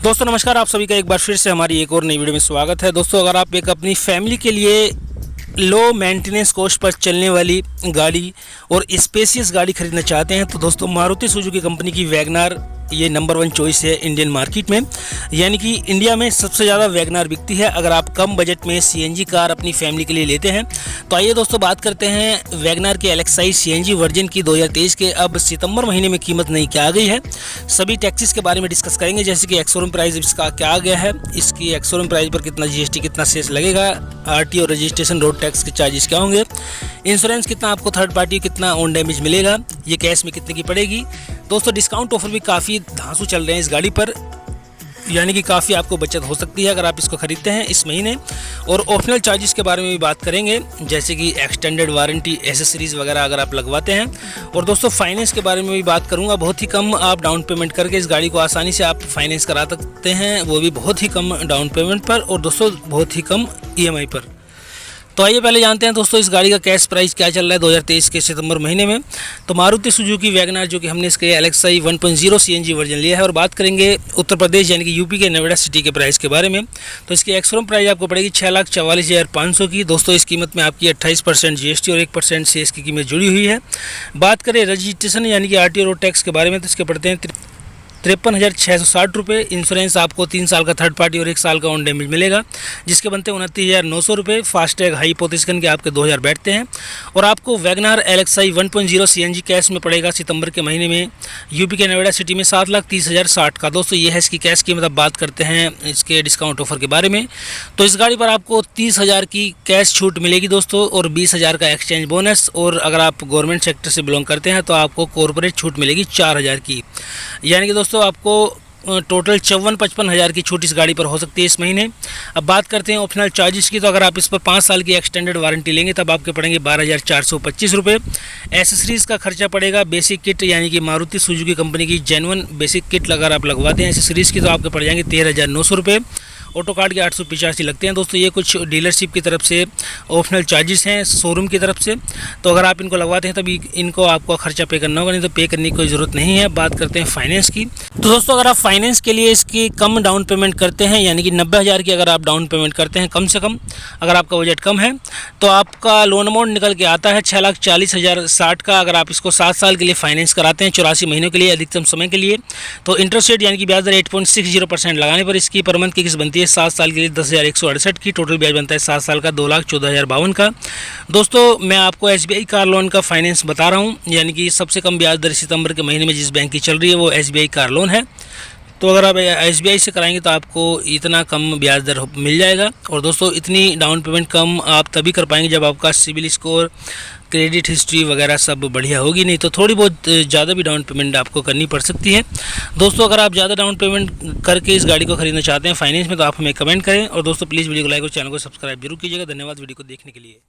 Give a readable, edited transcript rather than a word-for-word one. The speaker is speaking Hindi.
दोस्तों नमस्कार, आप सभी का एक बार फिर से हमारी एक और नई वीडियो में स्वागत है। दोस्तों अगर आप एक अपनी फैमिली के लिए लो मेंटेनेंस कॉस्ट पर चलने वाली गाड़ी और स्पेशियस गाड़ी खरीदना चाहते हैं तो दोस्तों मारुति सुजुकी कंपनी की वैगनार ये नंबर 1 चॉइस है इंडियन मार्केट में। यानी कि इंडिया में सबसे ज़्यादा वैगनार बिकती है अगर आप कम बजट में सीएनजी कार अपनी फैमिली के लिए लेते हैं। तो आइए दोस्तों बात करते हैं वैगनार के एलेक्साई सीएनजी वर्जन की 2023 के अब सितंबर महीने में कीमत नई क्या आ गई है। सभी टैक्सेस के बारे में डिस्कस करेंगे, जैसे कि एक्स-शोरूम प्राइस इसका क्या आ गया है, इसकी एक्स-शोरूम प्राइस पर कितना जीएसटी कितना सेस लगेगा, आरटीओ रजिस्ट्रेशन रोड टैक्स के चार्जेस क्या होंगे, इंश्योरेंस कितना आपको थर्ड पार्टी कितना ऑन डैमेज मिलेगा, ये कैश में कितने की पड़ेगी। दोस्तों डिस्काउंट ऑफर भी काफ़ी धांसू चल रहे हैं इस गाड़ी पर, यानी कि काफ़ी आपको बचत हो सकती है अगर आप इसको खरीदते हैं इस महीने। और ऑप्शनल चार्जेस के बारे में भी बात करेंगे, जैसे कि एक्सटेंडेड वारंटी एसेसरीज़ वगैरह अगर आप लगवाते हैं। और दोस्तों फाइनेंस के बारे में भी बात करूंगा, बहुत ही कम आप डाउन पेमेंट करके इस गाड़ी को आसानी से आप फाइनेंस करा सकते हैं, वो भी बहुत ही कम डाउन पेमेंट पर और दोस्तों बहुत ही कम ईएमआई पर। तो आइए पहले जानते हैं दोस्तों इस गाड़ी का कैश प्राइस क्या चल रहा है 2023 के सितंबर महीने में। तो मारुति सुजुकी वैगनार जो कि हमने इसके एलेक्साई 1.0 सीएनजी वर्जन लिया है, और बात करेंगे उत्तर प्रदेश यानी कि यूपी के नोएडा सिटी के प्राइस के बारे में। तो इसकी एक्स-शोरूम प्राइस आपको पड़ेगी 6,44,500 की। दोस्तों इस कीमत में आपकी 28% जीएसटी और 1% से इसकी कीमत जुड़ी हुई है। बात करें रजिस्ट्रेशन यानी कि आरटीओ रोड टैक्स के बारे में तो इसके पड़ते हैं 53,660 रुपये। इंश्योरेंस आपको 3 साल का थर्ड पार्टी और 1 साल का ऑन डैमेज मिलेगा, जिसके बनते हैं 29,900 रुपये। फास्टैग हाई पोजिशन के आपके 2,000 बैठते हैं। और आपको वैगनार एलेक्साई 1.0 सीएनजी कैश में पड़ेगा सितंबर के महीने में यूपी के नोएडा सिटी में 7,30,060 का। दोस्तों ये है इसकी कैश कीमत। अब बात करते हैं इसके डिस्काउंट ऑफर के बारे में। तो इस गाड़ी पर आपको 30,000 की कैश छूट मिलेगी दोस्तों, और 20,000 का एक्सचेंज बोनस। और अगर आप गवर्नमेंट सेक्टर से बिलोंग करते हैं तो आपको कॉर्पोरेट छूट मिलेगी 4,000 की। यानी कि दोस्तों आपको टोटल 54-55 हज़ार की छूट इस गाड़ी पर हो सकती है इस महीने। अब बात करते हैं ऑप्शनल चार्जेस की। तो अगर आप इस पर 5 साल की एक्सटेंडेड वारंटी लेंगे तब आपके पड़ेंगे 12,425 रुपये। एसेसरीज़ का खर्चा पड़ेगा, बेसिक किट यानी कि मारुति सुजुकी कंपनी की जेन्युइन बेसिक किट अगर आप लगवाते हैं एसेसरीज़ की तो आपके पड़ जाएंगे 13,900 रुपये। ऑटो कार्ड के 885 लगते हैं दोस्तों। ये कुछ डीलरशिप की तरफ से ऑप्शनल चार्जेस हैं शोरूम की तरफ से, तो अगर आप इनको लगवाते हैं तभी इनको आपको खर्चा पे करना होगा, नहीं तो पे करने की कोई ज़रूरत नहीं है। बात करते हैं फाइनेंस की। तो दोस्तों अगर आप फाइनेंस के लिए इसकी कम डाउन पेमेंट करते हैं, यानी कि 90,000 की अगर आप डाउन पेमेंट करते हैं कम से कम, अगर आपका बजट कम है तो आपका लोन अमाउंट निकल के आता है 6,40,060 का। अगर आप इसको 7 साल के लिए फाइनेंस कराते हैं 84 महीनों के लिए अधिकतम समय के लिए, तो इंटरेस्ट रेट यानी कि ब्याज दर 8.60% लगाने पर इसकी पर मंथ की किस्त बनती है 7 साल के लिए 10,168 की। टोटल ब्याज बनता है 7 साल का 2,14,052 का। दोस्तों मैं आपको एसबीआई कार लोन का फाइनेंस बता रहा हूं, यानी कि सबसे कम ब्याज दर सितंबर के महीने में जिस बैंक की चल रही है वो एसबीआई कार लोन है। तो अगर आप एसबीआई से कराएंगे तो आपको इतना कम ब्याज दर मिल जाएगा। और दोस्तों इतनी डाउन पेमेंट कम आप तभी कर पाएंगे जब आपका सिविल स्कोर, क्रेडिट हिस्ट्री वगैरह सब बढ़िया होगी, नहीं तो थोड़ी बहुत ज़्यादा भी डाउन पेमेंट आपको करनी पड़ सकती है। दोस्तों अगर आप ज़्यादा डाउन पेमेंट करके इस गाड़ी को खरीदना चाहते हैं फाइनेंस में तो आप हमें कमेंट करें। और दोस्तों प्लीज़ वीडियो को लाइक और चैनल को सब्सक्राइब जरूर कीजिएगा। धन्यवाद वीडियो को देखने के लिए।